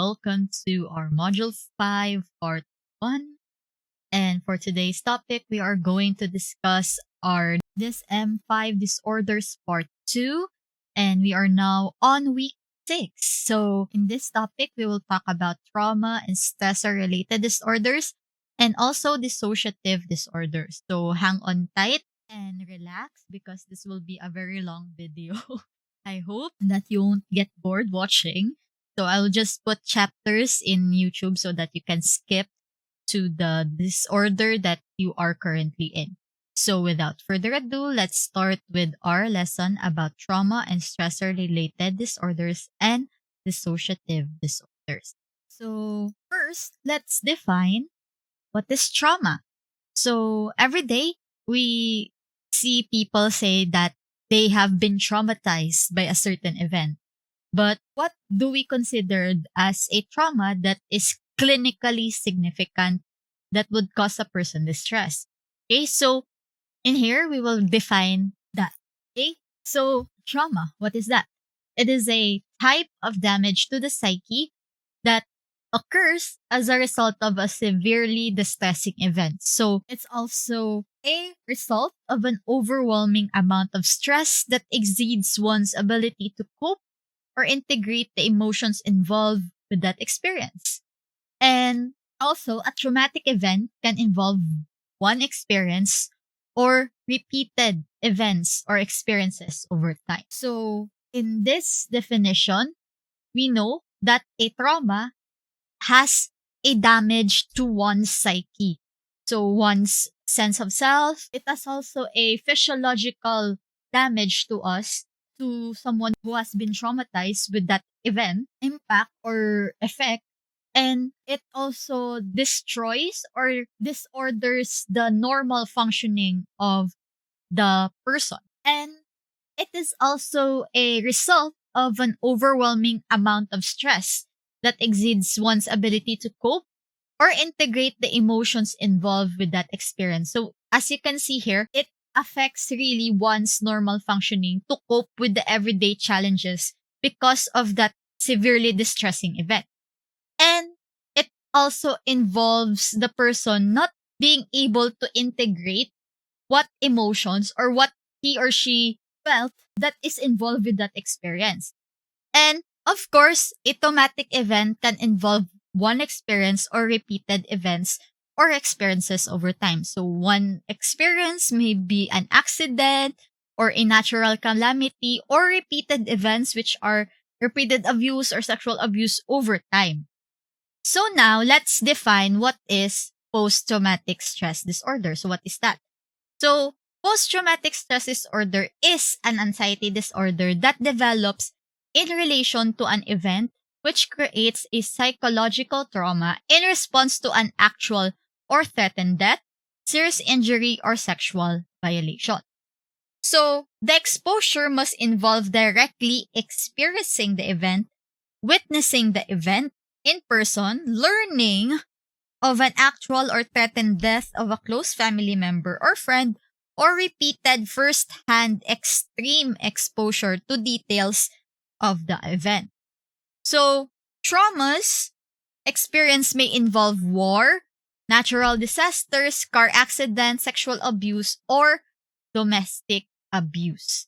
welcome to our Module 5, Part 1. And for today's topic, we are going to discuss our DSM-5 disorders Part 2. And we are now on week 6. So in this topic, we will talk about trauma and stressor-related disorders and also dissociative disorders. So hang on tight and relax because this will be a very long video. I hope that you won't get bored watching. So I'll just put chapters in YouTube so that you can skip to the disorder that you are currently in. So without further ado, let's start with our lesson about trauma and stressor-related disorders and dissociative disorders. So first, let's define what is trauma. So every day, we see people say that they have been traumatized by a certain event. But what do we consider as a trauma that is clinically significant that would cause a person distress? Okay, so in here, we will define that. Okay, so trauma, what is that? It is a type of damage to the psyche that occurs as a result of a severely distressing event. So it's also a result of an overwhelming amount of stress that exceeds one's ability to cope or integrate the emotions involved with that experience. And also, a traumatic event can involve one experience or repeated events or experiences over time. So in this definition, we know that a trauma has a damage to one's psyche. So one's sense of self. It has also a physiological damage to us, to someone who has been traumatized with that event, impact or effect. And it also destroys or disorders the normal functioning of the person. And it is also a result of an overwhelming amount of stress that exceeds one's ability to cope or integrate the emotions involved with that experience. So as you can see here, it affects really one's normal functioning to cope with the everyday challenges because of that severely distressing event. And it also involves the person not being able to integrate what emotions or what he or she felt that is involved with that experience. And of course, a traumatic event can involve one experience or repeated events or experiences over time. So one experience may be an accident or a natural calamity or repeated events which are repeated abuse or sexual abuse over time. So now let's define what is post-traumatic stress disorder. So what is that? So post-traumatic stress disorder is an anxiety disorder that develops in relation to an event which creates a psychological trauma in response to an actual or threatened death, serious injury, or sexual violation. So the exposure must involve directly experiencing the event, witnessing the event in person, learning of an actual or threatened death of a close family member or friend, or repeated first-hand extreme exposure to details of the event. So, traumas experienced may involve war, natural disasters, car accidents, sexual abuse, or domestic abuse.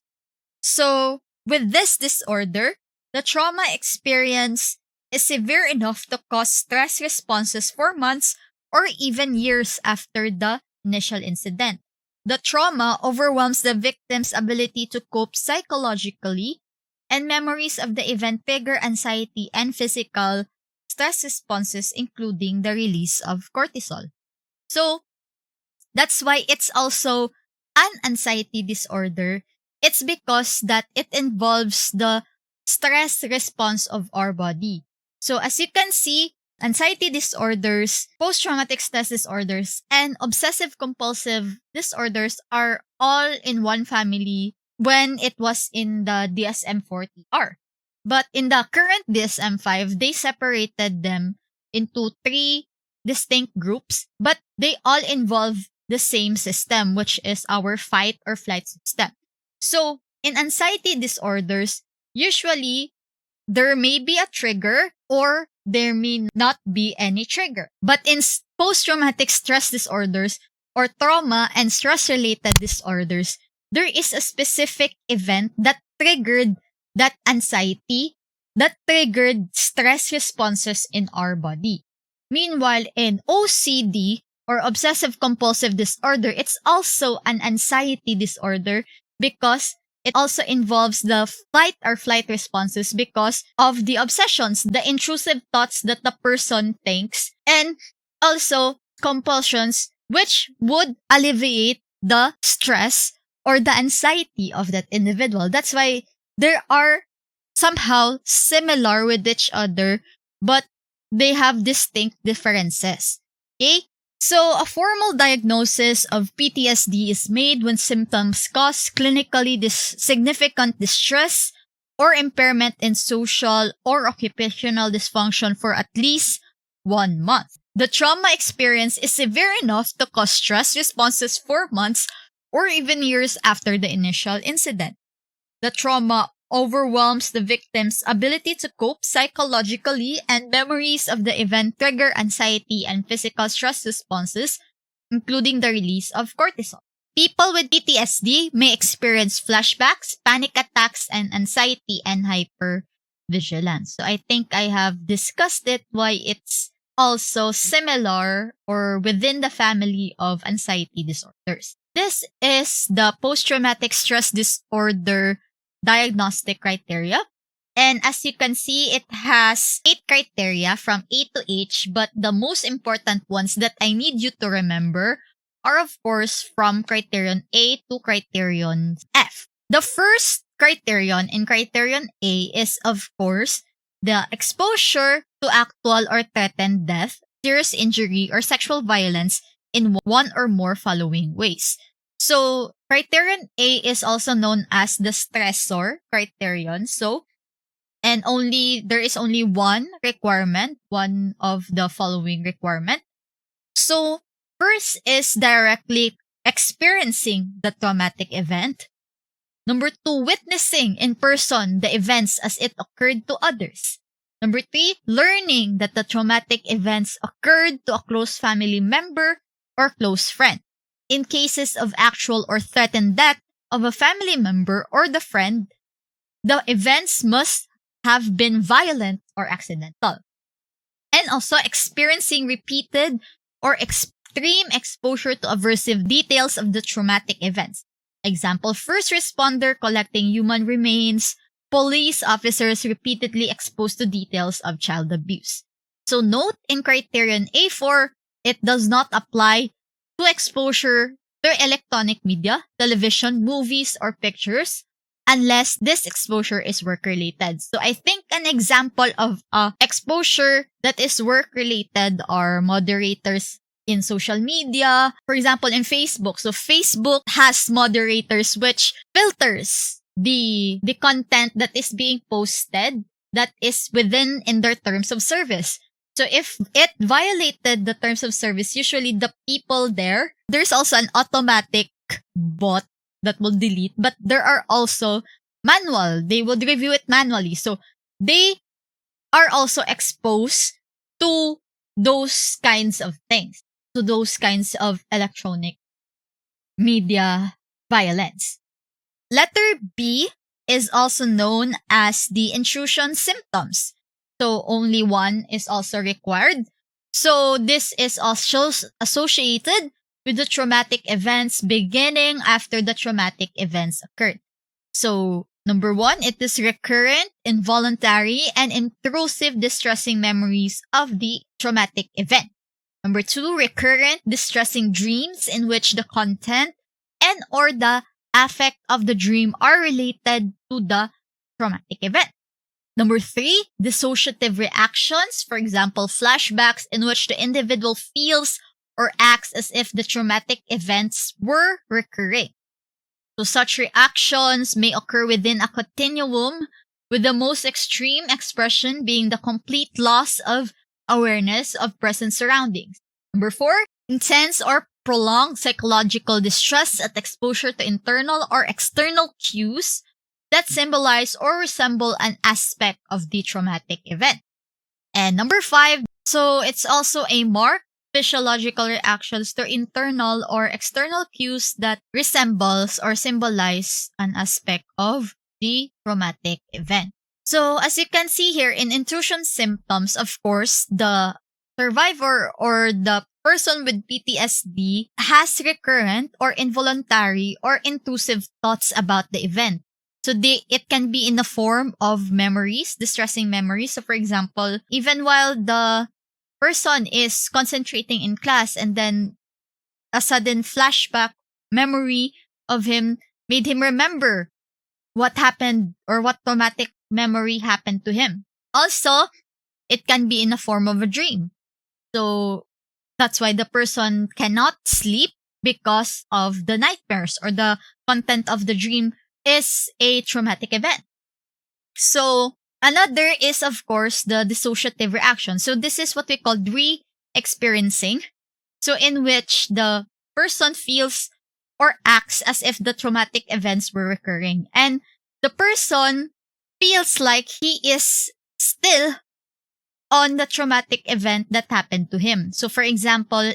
So, with this disorder, the trauma experience is severe enough to cause stress responses for months or even years after the initial incident. The trauma overwhelms the victim's ability to cope psychologically, and memories of the event trigger anxiety and physical stress responses, including the release of cortisol. So, that's why it's also an anxiety disorder. It's because that it involves the stress response of our body. So, as you can see, anxiety disorders, post-traumatic stress disorders, and obsessive-compulsive disorders are all in one family when it was in the DSM-40R. But in the current DSM-5, they separated them into 3 distinct groups, but they all involve the same system, which is our fight or flight system. So, in anxiety disorders, usually there may be a trigger or there may not be any trigger. But in post-traumatic stress disorders or trauma and stress-related disorders, there is a specific event that triggered that anxiety, that triggered stress responses in our body. Meanwhile, in OCD or obsessive-compulsive disorder, it's also an anxiety disorder because it also involves the fight or flight responses because of the obsessions, the intrusive thoughts that the person thinks, and also compulsions which would alleviate the stress or the anxiety of that individual. That's why they are somehow similar with each other, but they have distinct differences. Okay? So, a formal diagnosis of PTSD is made when symptoms cause clinically significant distress or impairment in social or occupational dysfunction for at least 1 month. The trauma experience is severe enough to cause stress responses for months or even years after the initial incident. The trauma overwhelms the victim's ability to cope psychologically, and memories of the event trigger anxiety and physical stress responses, including the release of cortisol. People with PTSD may experience flashbacks, panic attacks, and anxiety and hypervigilance. So I think I have discussed it, why it's also similar or within the family of anxiety disorders. This is the post-traumatic stress disorder diagnostic criteria. And as you can see, it has 8 criteria from A to H, but the most important ones that I need you to remember are, of course, from criterion A to criterion F. The first criterion in criterion A is, of course, the exposure to actual or threatened death, serious injury, or sexual violence in one or more following ways. So, criterion A is also known as the stressor criterion. So, and there is only one requirement, one of the following requirement. So, first is directly experiencing the traumatic event. Number 2, witnessing in person the events as it occurred to others. Number 3, learning that the traumatic events occurred to a close family member or close friend. In cases of actual or threatened death of a family member or the friend, the events must have been violent or accidental. And also experiencing repeated or extreme exposure to aversive details of the traumatic events. Example, first responder collecting human remains, police officers repeatedly exposed to details of child abuse. So note in criterion A4, it does not apply to exposure to electronic media, television, movies, or pictures unless this exposure is work-related. So I think an example of exposure that is work-related are moderators in social media. For example, in Facebook. So Facebook has moderators which filters the content that is being posted that is within in their terms of service. So if it violated the terms of service, usually the people there's also an automatic bot that will delete, but there are also manual. They would review it manually. So they are also exposed to those kinds of things, to those kinds of electronic media violence. Letter B is also known as the intrusion symptoms. So only one is also required. So this is also associated with the traumatic events beginning after the traumatic events occurred. So number 1, it is recurrent, involuntary, and intrusive distressing memories of the traumatic event. Number 2, recurrent distressing dreams in which the content and or the affect of the dream are related to the traumatic event. Number 3, dissociative reactions, for example, flashbacks in which the individual feels or acts as if the traumatic events were recurring. So such reactions may occur within a continuum, with the most extreme expression being the complete loss of awareness of present surroundings. Number 4, intense or prolonged psychological distress at exposure to internal or external cues that symbolize or resemble an aspect of the traumatic event. And number 5, so it's also a marked physiological reactions to internal or external cues that resembles or symbolize an aspect of the traumatic event. So as you can see here in intrusion symptoms, of course, the survivor or the person with PTSD has recurrent or involuntary or intrusive thoughts about the event. So it can be in the form of memories, distressing memories. So for example, even while the person is concentrating in class and then a sudden flashback memory of him made him remember what happened or what traumatic memory happened to him. Also, it can be in the form of a dream. So that's why the person cannot sleep because of the nightmares or the content of the dream is a traumatic event. So another is, of course, the dissociative reaction. So this is what we call re-experiencing. So in which the person feels or acts as if the traumatic events were recurring. And the person feels like he is still on the traumatic event that happened to him. So for example,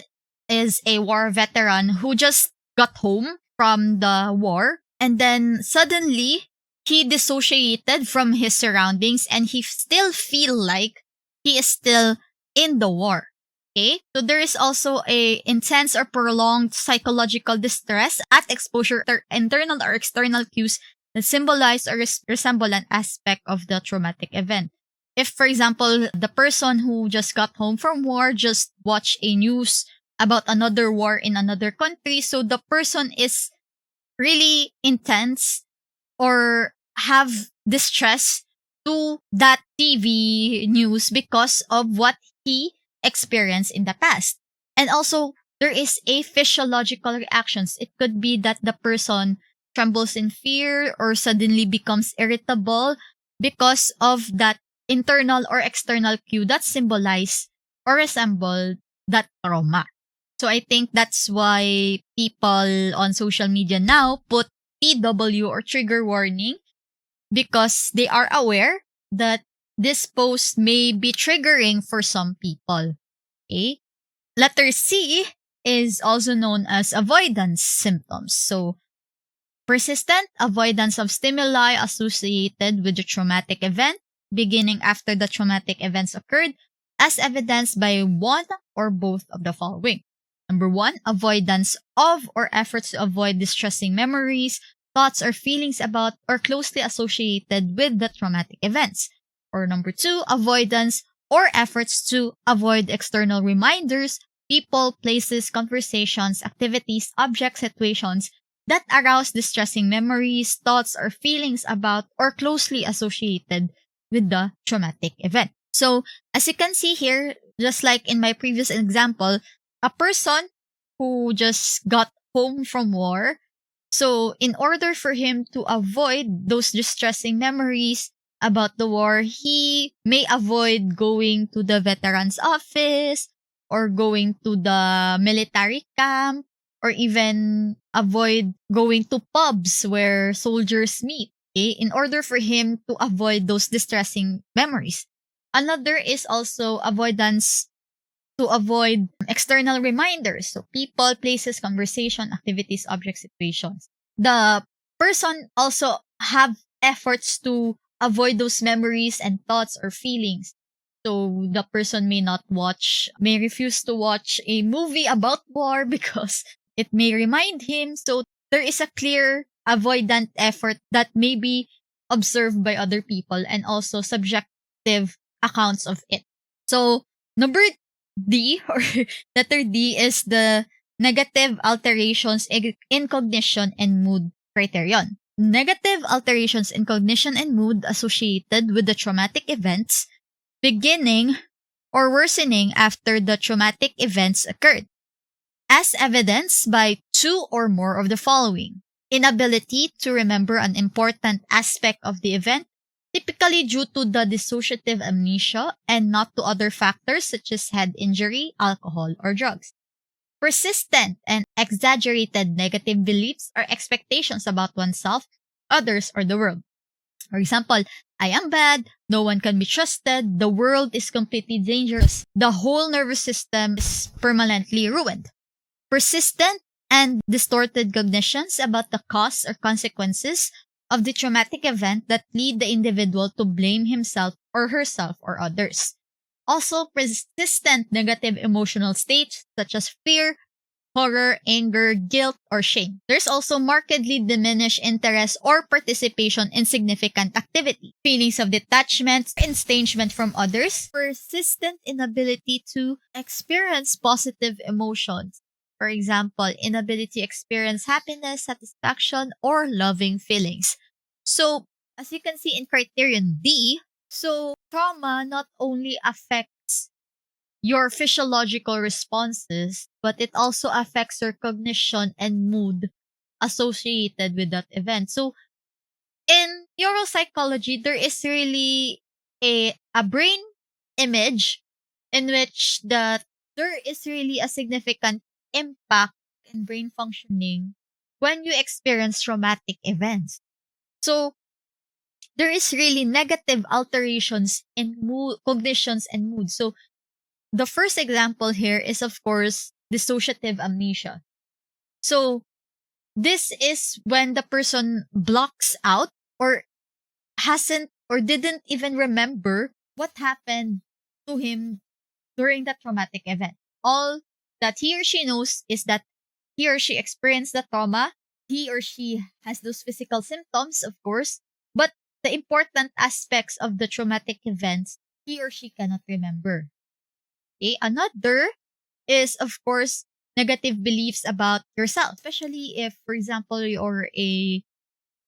is a war veteran who just got home from the war and then suddenly he dissociated from his surroundings and he still feel like he is still in the war. Okay? So there is also a intense or prolonged psychological distress at exposure to internal or external cues that symbolize or resemble an aspect of the traumatic event. If, for example, the person who just got home from war just watched a news about another war in another country, so the person is really intense or have distress to that TV news because of what he experienced in the past. And also, there is a physiological reactions. It could be that the person trembles in fear or suddenly becomes irritable because of that internal or external cue that symbolize or resemble that trauma. So I think that's why people on social media now put TW or trigger warning because they are aware that this post may be triggering for some people. Okay? Letter C is also known as avoidance symptoms. So persistent avoidance of stimuli associated with the traumatic event beginning after the traumatic events occurred as evidenced by one or both of the following. Number 1, avoidance of or efforts to avoid distressing memories, thoughts, or feelings about or closely associated with the traumatic events. Or number 2, avoidance or efforts to avoid external reminders, people, places, conversations, activities, objects, situations that arouse distressing memories, thoughts, or feelings about or closely associated with the traumatic event. So, as you can see here, just like in my previous example, a person who just got home from war, so in order for him to avoid those distressing memories about the war, he may avoid going to the veterans office or going to the military camp or even avoid going to pubs where soldiers meet, okay, in order for him to avoid those distressing memories. Another is also avoidance to avoid external reminders. So people, places, conversation, activities, objects, situations. The person also have efforts to avoid those memories and thoughts or feelings. So the person may refuse to watch a movie about war because it may remind him. So there is a clear avoidant effort that may be observed by other people and also subjective accounts of it. So number D or letter D is the negative alterations in cognition and mood criterion. Negative alterations in cognition and mood associated with the traumatic events beginning or worsening after the traumatic events occurred, as evidenced by two or more of the following. Inability to remember an important aspect of the event, typically due to the dissociative amnesia and not to other factors such as head injury, alcohol, or drugs. Persistent and exaggerated negative beliefs or expectations about oneself, others, or the world. For example, I am bad, no one can be trusted, the world is completely dangerous, the whole nervous system is permanently ruined. Persistent and distorted cognitions about the cause or consequences of the traumatic event that lead the individual to blame himself or herself or others. Also, persistent negative emotional states such as fear, horror, anger, guilt, or shame. There's also markedly diminished interest or participation in significant activity. Feelings of detachment, estrangement from others, persistent inability to experience positive emotions. For example, inability to experience happiness, satisfaction, or loving feelings. So, as you can see in criterion D, trauma not only affects your physiological responses, but it also affects your cognition and mood associated with that event. So, in neuropsychology, there is really a brain image in which there is really a significant impact in brain functioning when you experience traumatic events. So, there is really negative alterations in mood, cognitions and mood. So, the first example here is, of course, dissociative amnesia. So, this is when the person blocks out or hasn't or didn't even remember what happened to him during that traumatic event. All that he or she knows is that he or she experienced the trauma. He or she has those physical symptoms, of course, but the important aspects of the traumatic events, he or she cannot remember. Okay? Another is, of course, negative beliefs about yourself, especially if, for example, you're a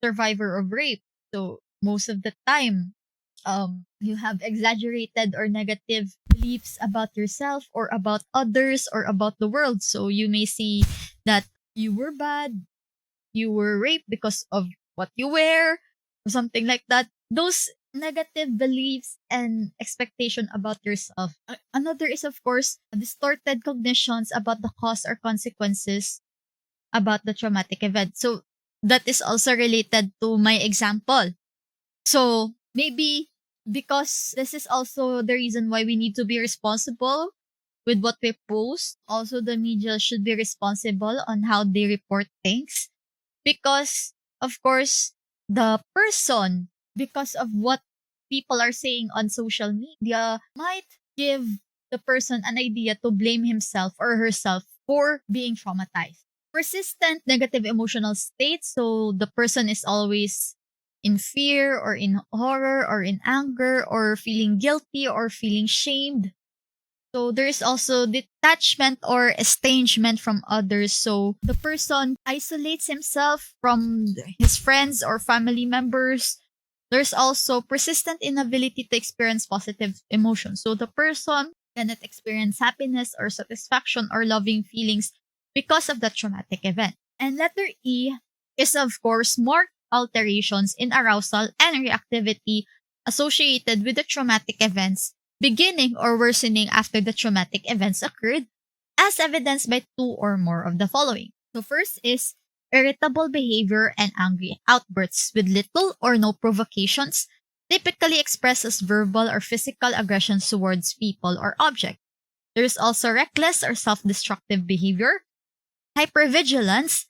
survivor of rape. So, most of the time, you have exaggerated or negative beliefs about yourself or about others or about the world. So, you may see that you were bad, you were raped because of what you wear, or something like that. Those negative beliefs and expectation about yourself. Another is, of course, distorted cognitions about the cause or consequences about the traumatic event. So that is also related to my example. So maybe because this is also the reason why we need to be responsible with what we post. Also, the media should be responsible on how they report things because, of course, the person, because of what people are saying on social media, might give the person an idea to blame himself or herself for being traumatized. Persistent negative emotional states, so the person is always in fear or in horror or in anger or feeling guilty or feeling shamed. So there's also detachment or estrangement from others. So the person isolates himself from his friends or family members. There's also persistent inability to experience positive emotions. So the person cannot experience happiness or satisfaction or loving feelings because of the traumatic event. And letter E is, of course, marked alterations in arousal and reactivity associated with the traumatic events beginning or worsening after the traumatic events occurred, as evidenced by two or more of the following. So first is irritable behavior and angry outbursts with little or no provocations, typically expressed as verbal or physical aggressions towards people or objects. There is also reckless or self-destructive behavior, hypervigilance,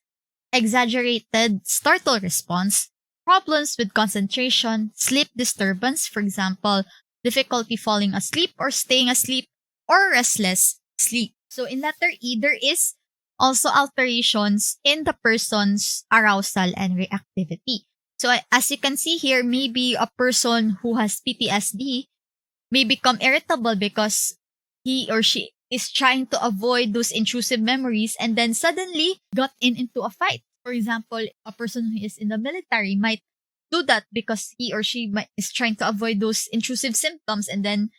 exaggerated startle response, problems with concentration, sleep disturbance, for example, difficulty falling asleep or staying asleep, or restless sleep. So in letter E, there is also alterations in the person's arousal and reactivity. So as you can see here, maybe a person who has PTSD may become irritable because he or she is trying to avoid those intrusive memories and then suddenly got into a fight. For example, a person who is in the military might do that because he or she is trying to avoid those intrusive symptoms and then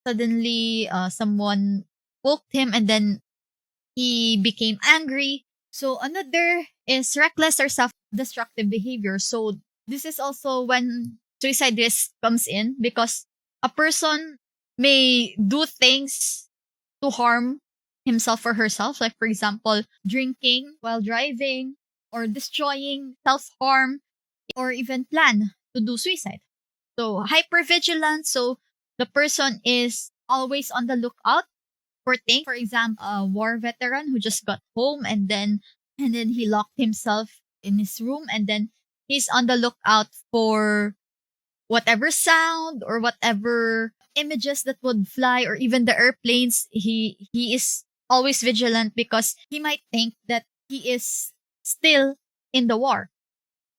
suddenly someone poked him and then he became angry. So another is reckless or self-destructive behavior. So this is also when suicide risk comes in because a person may do things to harm himself or herself. Like, for example, drinking while driving or destroying, self-harm, or even plan to do suicide. So hypervigilance. So the person is always on the lookout for things. For example, a war veteran who just got home and then he locked himself in his room, and then he's on the lookout for whatever sound or whatever images that would fly, or even the airplanes. He is always vigilant because he might think that he is still in the war.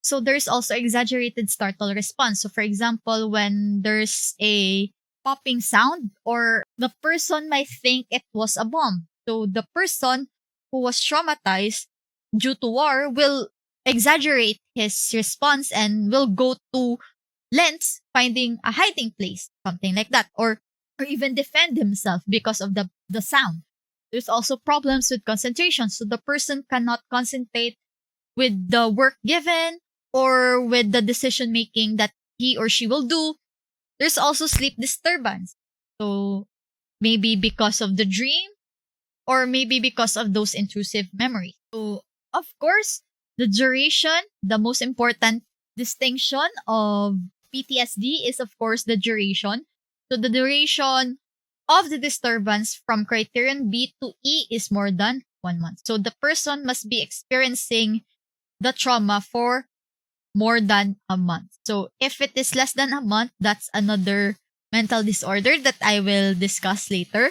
So there's also exaggerated startle response. So for example, when there's a popping sound, or the person might think it was a bomb. So the person who was traumatized due to war will exaggerate his response and will go to lengths finding a hiding place, something like that, or even defend himself because of the sound. There's also problems with concentration. So the person cannot concentrate with the work given or with the decision making that he or she will do. There's also sleep disturbance. So maybe because of the dream, or maybe because of those intrusive memories. So of course, the duration, the most important distinction of PTSD is of course the duration. So the duration of the disturbance from criterion B to E is more than 1 month. So the person must be experiencing the trauma for more than a month. So if it is less than a month, that's another mental disorder that I will discuss later.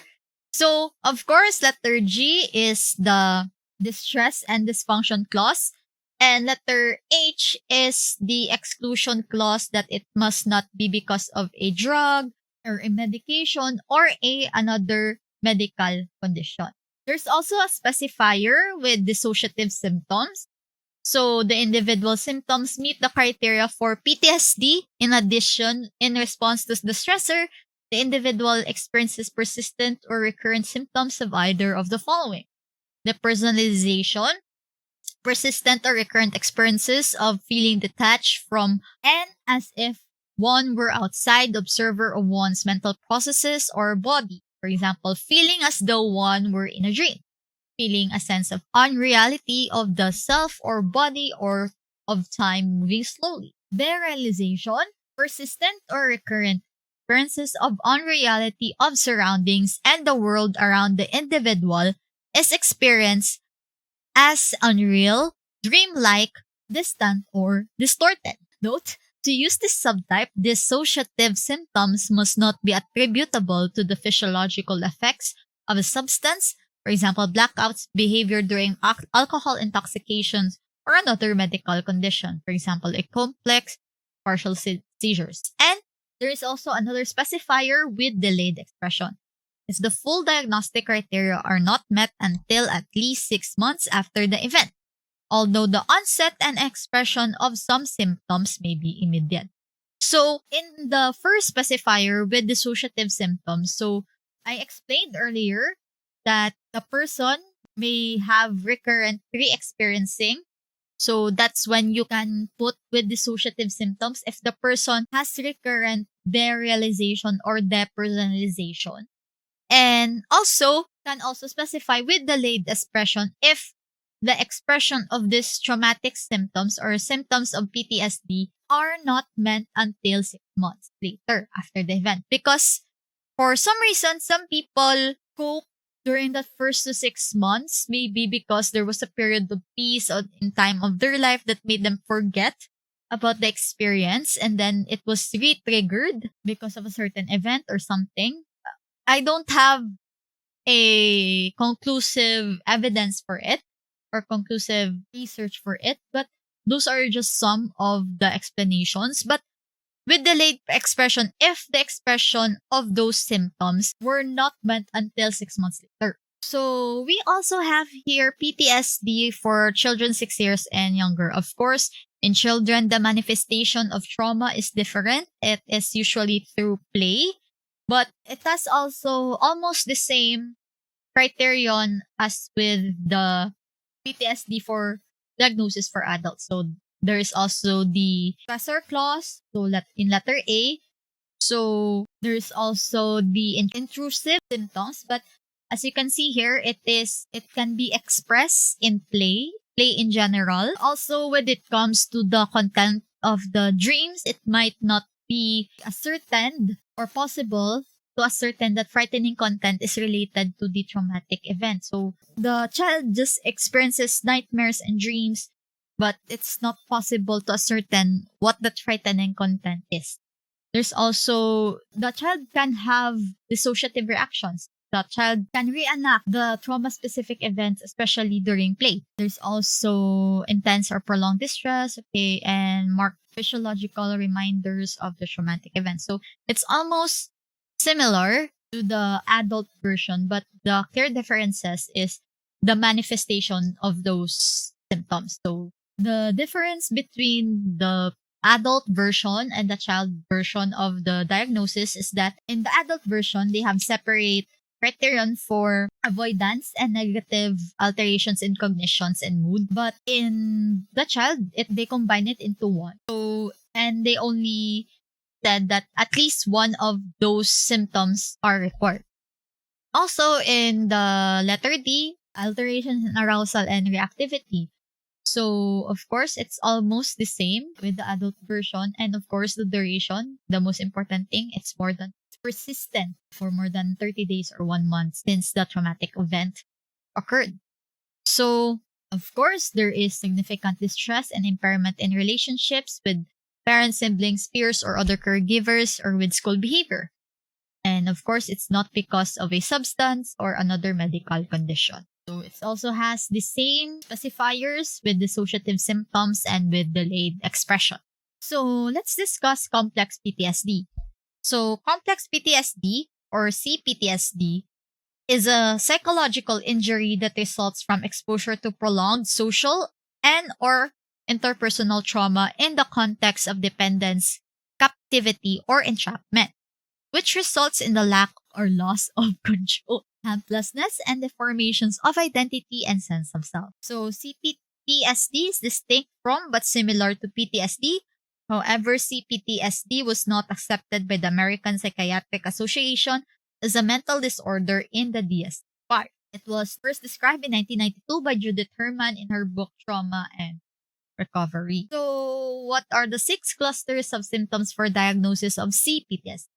So of course, letter G is the distress and dysfunction clause. And letter H is the exclusion clause, that it must not be because of a drug or a medication or another medical condition. There's also a specifier with dissociative symptoms. So the individual symptoms meet the criteria for PTSD. In addition, in response to the stressor, the individual experiences persistent or recurrent symptoms of either of the following: depersonalization, persistent or recurrent experiences of feeling detached from and as if one were outside the observer of one's mental processes or body. For example, feeling as though one were in a dream, feeling a sense of unreality of the self or body or of time moving slowly. Derealization, persistent or recurrent experiences of unreality of surroundings and the world around the individual is experienced as unreal, dreamlike, distant, or distorted. Note, to use this subtype, dissociative symptoms must not be attributable to the physiological effects of a substance, for example, blackouts, behavior during alcohol intoxications, or another medical condition, for example, a complex partial seizures. And there is also another specifier with delayed expression. If the full diagnostic criteria are not met until at least 6 months after the event, although the onset and expression of some symptoms may be immediate. So, in the first specifier with dissociative symptoms, so I explained earlier that the person may have recurrent re-experiencing. So, that's when you can put with dissociative symptoms if the person has recurrent derealization or depersonalization. And also, can also specify with delayed expression if the expression of these traumatic symptoms or symptoms of PTSD are not meant until 6 months later after the event. Because for some reason, some people cope during the first to 6 months, maybe because there was a period of peace in time of their life that made them forget about the experience, and then it was re-triggered because of a certain event or something. I don't have a conclusive evidence for it or conclusive research for it, but those are just some of the explanations. But with delayed expression, if the expression of those symptoms were not meant until 6 months later. So we also have here PTSD for children 6 years and younger. Of course, in children, the manifestation of trauma is different. It is usually through play, but it has also almost the same criterion as with the PTSD for diagnosis for adults. So there is also the stressor clause. So in letter A, so there's also the intrusive symptoms. But as you can see here, it can be expressed in play in general. Also, when it comes to the content of the dreams, it might not be ascertained or possible to ascertain that frightening content is related to the traumatic event. So the child just experiences nightmares and dreams, but it's not possible to ascertain what that frightening content is. There's also the child can have dissociative reactions. The child can reenact the trauma-specific events, especially during play. There's also intense or prolonged distress, okay, and marked physiological reminders of the traumatic event. So it's almost similar to the adult version, but the clear differences is the manifestation of those symptoms. So the difference between the adult version and the child version of the diagnosis is that in the adult version, they have separate criterion for avoidance and negative alterations in cognitions and mood. But in the child, they combine it into one. So, and they only said that at least one of those symptoms are required. Also, in the letter D, alterations in arousal and reactivity. So, of course, it's almost the same with the adult version. And of course, the duration, the most important thing, it's persistent for more than 30 days or 1 month since the traumatic event occurred. So, of course, there is significant distress and impairment in relationships with parents, siblings, peers, or other caregivers, or with school behavior. And of course, it's not because of a substance or another medical condition. So it also has the same specifiers with dissociative symptoms and with delayed expression. So let's discuss complex PTSD. So complex PTSD or CPTSD is a psychological injury that results from exposure to prolonged social and or interpersonal trauma in the context of dependence, captivity, or entrapment, which results in the lack or loss of control, helplessness, and deformations of identity and sense of self. So CPTSD is distinct from but similar to PTSD. However, CPTSD was not accepted by the American Psychiatric Association as a mental disorder in the DSM-5. It was first described in 1992 by Judith Herman in her book Trauma and Recovery. So, what are the 6 clusters of symptoms for diagnosis of CPTSD?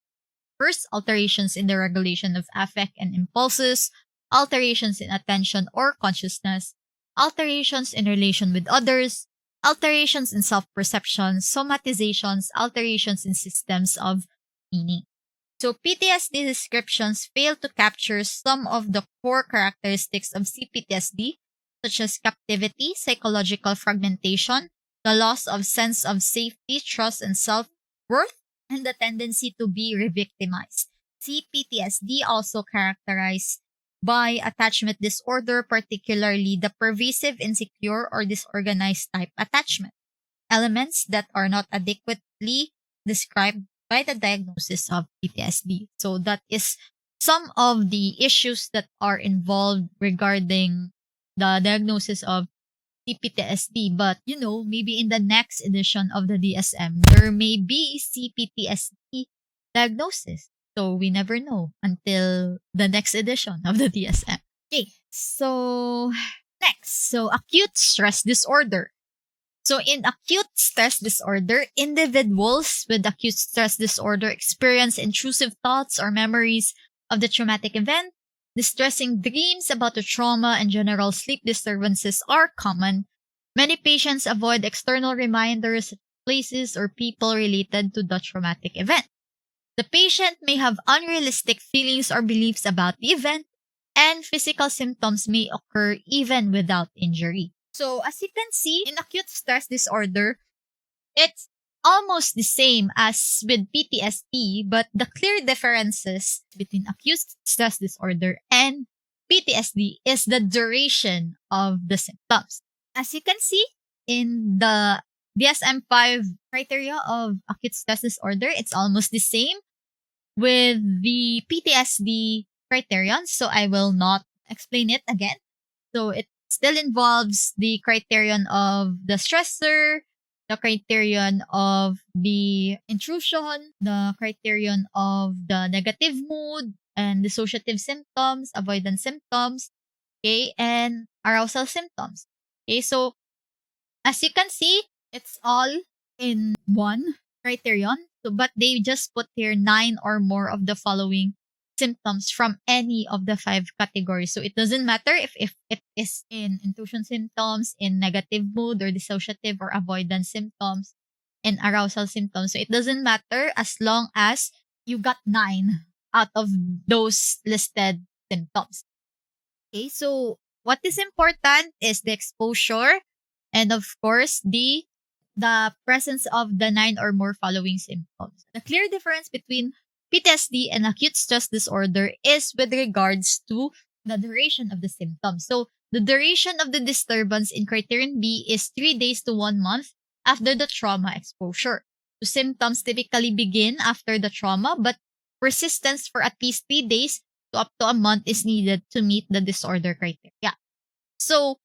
First, alterations in the regulation of affect and impulses, alterations in attention or consciousness, alterations in relation with others, alterations in self-perception, somatizations, alterations in systems of meaning. So PTSD descriptions fail to capture some of the core characteristics of CPTSD, such as captivity, psychological fragmentation, the loss of sense of safety, trust, and self-worth, and the tendency to be re-victimized. CPTSD also characterized by attachment disorder, particularly the pervasive, insecure, or disorganized type attachment, elements that are not adequately described by the diagnosis of PTSD. So that is some of the issues that are involved regarding the diagnosis of CPTSD. But, maybe in the next edition of the DSM, there may be CPTSD diagnosis. So we never know until the next edition of the DSM. Okay, so next. So acute stress disorder. So in acute stress disorder, individuals with acute stress disorder experience intrusive thoughts or memories of the traumatic event. Distressing dreams about the trauma and general sleep disturbances are common. Many patients avoid external reminders, places, or people related to the traumatic event. The patient may have unrealistic feelings or beliefs about the event, and physical symptoms may occur even without injury. So, as you can see, in acute stress disorder, it's almost the same as with PTSD, but the clear differences between acute stress disorder and PTSD is the duration of the symptoms. As you can see in the DSM-5 criteria of acute stress disorder, it's almost the same with the PTSD criterion, so I will not explain it again. So it still involves the criterion of the stressor, the criterion of the intrusion, the criterion of the negative mood, and dissociative symptoms, avoidance symptoms, okay, and arousal symptoms. Okay, so as you can see, it's all in one criterion. So, but they just put here 9 or more of the following symptoms from any of the 5 categories. So it doesn't matter if it is in intrusion symptoms, in negative mood or dissociative or avoidance symptoms, in arousal symptoms. So it doesn't matter as long as you got 9 out of those listed symptoms. Okay, so what is important is the exposure and of course the presence of the 9 or more following symptoms. The clear difference between PTSD and acute stress disorder is with regards to the duration of the symptoms. So the duration of the disturbance in criterion B is 3 days to 1 month after the trauma exposure. The symptoms typically begin after the trauma, but persistence for at least 3 days to up to a month is needed to meet the disorder criteria. So,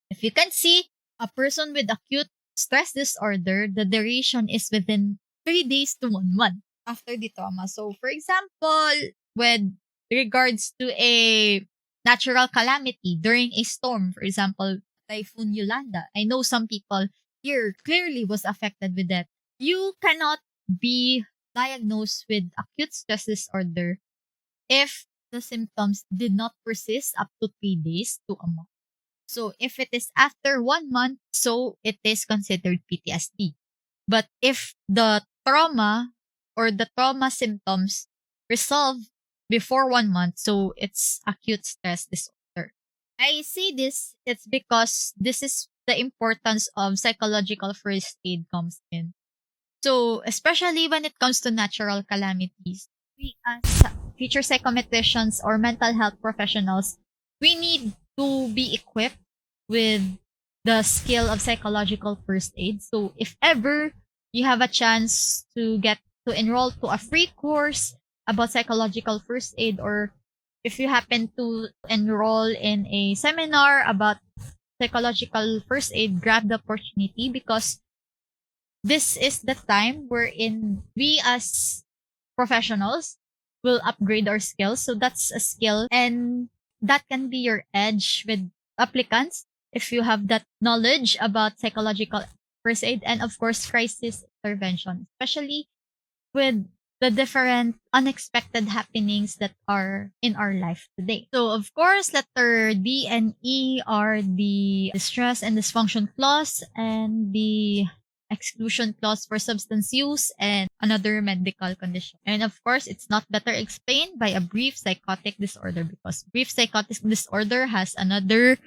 if you can see, a person with acute stress disorder, the duration is within 3 days to 1 month after the trauma. So, for example, with regards to a natural calamity during a storm, for example, Typhoon Yolanda, I know some people here clearly was affected with that. You cannot be diagnosed with acute stress disorder if the symptoms did not persist up to 3 days to a month. So if it is after 1 month, so it is considered PTSD. But if the trauma or the trauma symptoms resolve before 1 month, so it's acute stress disorder. I say this, it's because this is the importance of psychological first aid comes in. So, especially when it comes to natural calamities, we as future psychometricians or mental health professionals, we need to be equipped with the skill of psychological first aid. So, if ever you have a chance to get to enroll to a free course about psychological first aid, or if you happen to enroll in a seminar about psychological first aid, grab the opportunity because this is the time wherein we as professionals will upgrade our skills. So that's a skill and that can be your edge with applicants if you have that knowledge about psychological first aid and of course crisis intervention, especially with the different unexpected happenings that are in our life today. So of course, letter D and E are the distress and dysfunction clause and the exclusion clause for substance use and another medical condition. And of course, it's not better explained by a brief psychotic disorder because brief psychotic disorder has another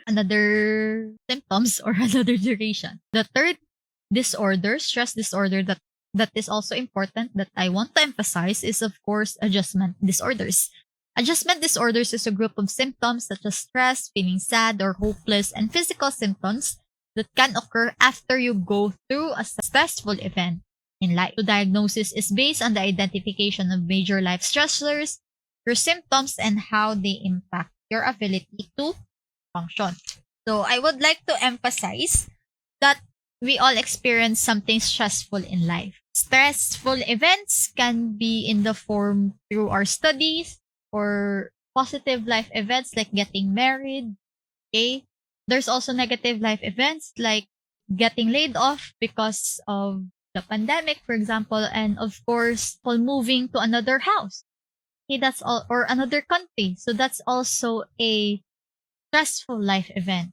symptoms or another duration. The third disorder, stress disorder that is also important that I want to emphasize is of course adjustment disorders. Adjustment disorders is a group of symptoms such as stress, feeling sad or hopeless, and physical symptoms that can occur after you go through a stressful event in life. The diagnosis is based on the identification of major life stressors, your symptoms, and how they impact your ability to function. So I would like to emphasize that we all experience something stressful in life. Stressful events can be in the form through our studies or positive life events like getting married. Okay. There's also negative life events like getting laid off because of the pandemic, for example, and of course, people moving to another house. Okay, that's all, or another country. So that's also a stressful life event.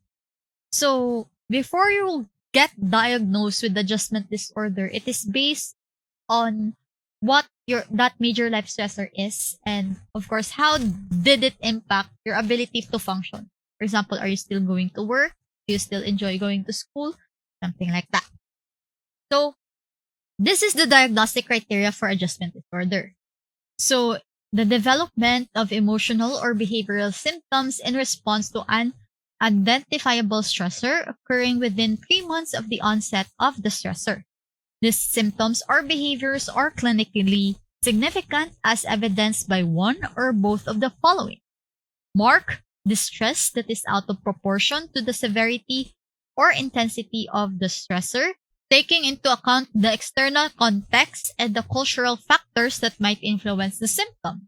So before you get diagnosed with adjustment disorder, it is based on what that major life stressor is and of course how did it impact your ability to function. For example, are you still going to work? Do you still enjoy going to school? Something like that. So this is the diagnostic criteria for adjustment disorder. So the development of emotional or behavioral symptoms in response to an identifiable stressor occurring within 3 months of the onset of the stressor. These symptoms or behaviors are clinically significant as evidenced by one or both of the following. Mark distress that is out of proportion to the severity or intensity of the stressor, taking into account the external context and the cultural factors that might influence the symptom,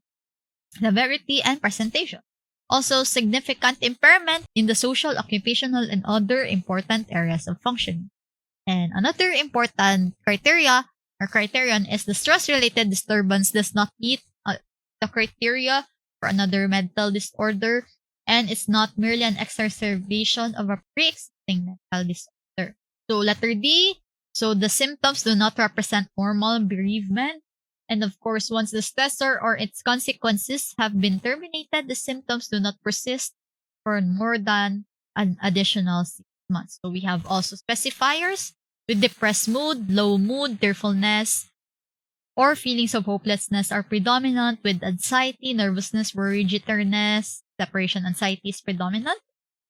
severity, and presentation. Also, significant impairment in the social, occupational, and other important areas of functioning. And another important criteria or criterion is the stress-related disturbance does not meet the criteria for another mental disorder, and it's not merely an exacerbation of a pre-existing mental disorder. So letter D, so the symptoms do not represent normal bereavement. And of course, once the stressor or its consequences have been terminated, the symptoms do not persist for more than an additional 6 months. So we have also specifiers with depressed mood, low mood, tearfulness, or feelings of hopelessness are predominant, with anxiety, nervousness, worry, jitteriness, separation anxiety is predominant.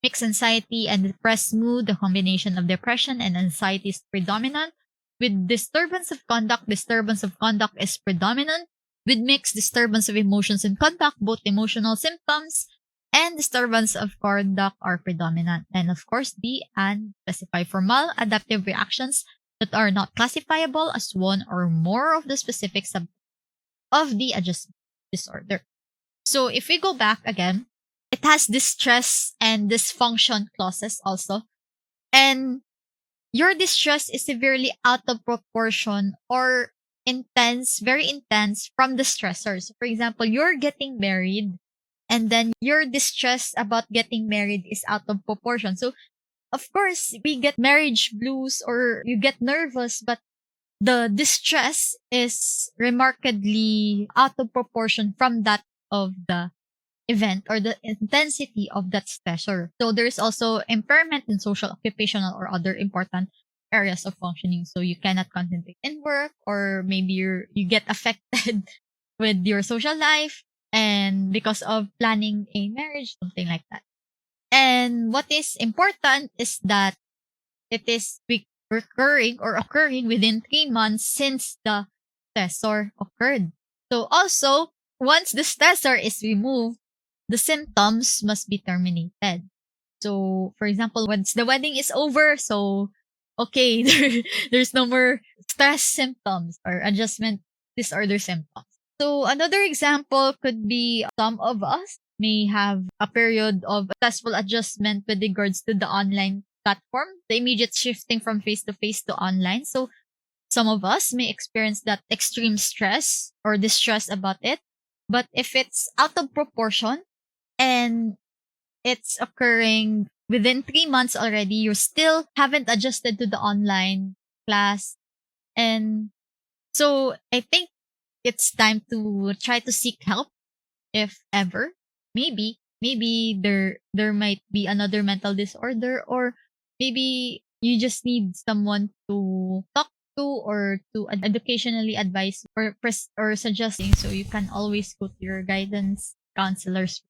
Mixed anxiety and depressed mood, the combination of depression and anxiety is predominant. With disturbance of conduct is predominant. With mixed disturbance of emotions and conduct, both emotional symptoms and disturbance of conduct are predominant. And of course, D and specify for maladaptive reactions that are not classifiable as one or more of the specific sub of the adjustment disorder. So if we go back again, it has distress and dysfunction clauses also. And your distress is severely out of proportion or intense, very intense from the stressors. For example, you're getting married and then your distress about getting married is out of proportion. So of course, we get marriage blues or you get nervous, but the distress is remarkably out of proportion from that of the event or the intensity of that stressor. So there's also impairment in social, occupational, or other important areas of functioning. So you cannot concentrate in work, or maybe you get affected with your social life and because of planning a marriage, something like that. And what is important is that it is recurring or occurring within 3 months since the stressor occurred. So also, once the stressor is removed, the symptoms must be terminated. So, for example, once the wedding is over, so okay, there's no more stress symptoms or adjustment disorder symptoms. So, another example could be some of us may have a period of successful adjustment with regards to the online platform, the immediate shifting from face to online. So, some of us may experience that extreme stress or distress about it. But if it's out of proportion and it's occurring within 3 months already, you still haven't adjusted to the online class. And so I think it's time to try to seek help if ever. Maybe there might be another mental disorder, or maybe you just need someone to talk to or to educationally advise or or suggesting, so you can always go to your guidance counselors